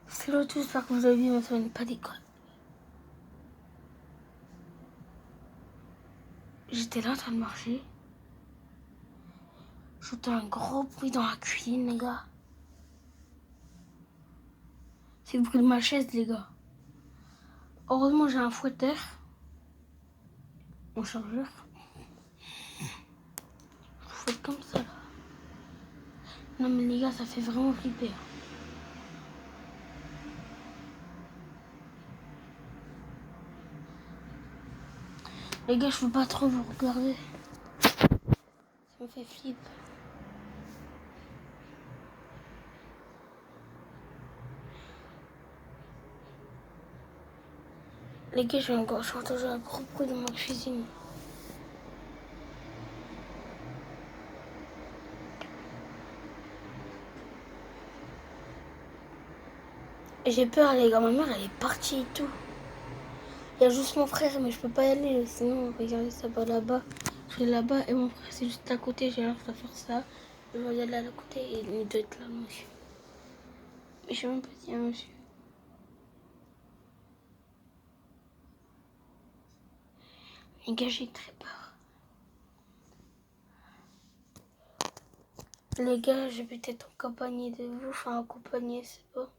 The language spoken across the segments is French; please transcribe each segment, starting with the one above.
Salut à tous, j'espère que vous allez bien, mais ça n'est pas d'école. J'étais là en train de marcher. J'entends un gros bruit dans la cuisine, les gars. C'est le bruit de ma chaise, les gars. Heureusement, j'ai un fouetteur. Mon chargeur. Je fouette comme ça, là. Non, mais les gars, ça fait vraiment flipper. Les gars, je peux pas trop vous regarder. Ça me fait flipper. Les gars, j'ai entendu un gros bruit dans ma cuisine. Et j'ai peur, les gars. Ma mère, elle est partie et tout. Il y a juste mon frère, mais je peux pas y aller. Sinon, regardez, ça va là-bas. Je vais là-bas et mon frère, c'est juste à côté. J'ai l'air de faire ça. Je vais y aller à côté et il doit être là, monsieur. Mais je sais même pas s'il y a un monsieur. Les gars, j'ai très peur. Les gars, je vais peut-être accompagner de vous. Enfin, accompagner, c'est pas.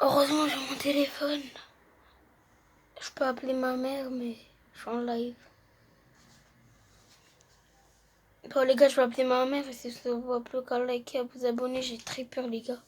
Heureusement, j'ai mon téléphone. Je peux appeler ma mère, mais je suis en live. Bon, les gars, je vais appeler ma mère. Et si vous ne voulez plus qu'à liker, à vous abonner, j'ai très peur, les gars.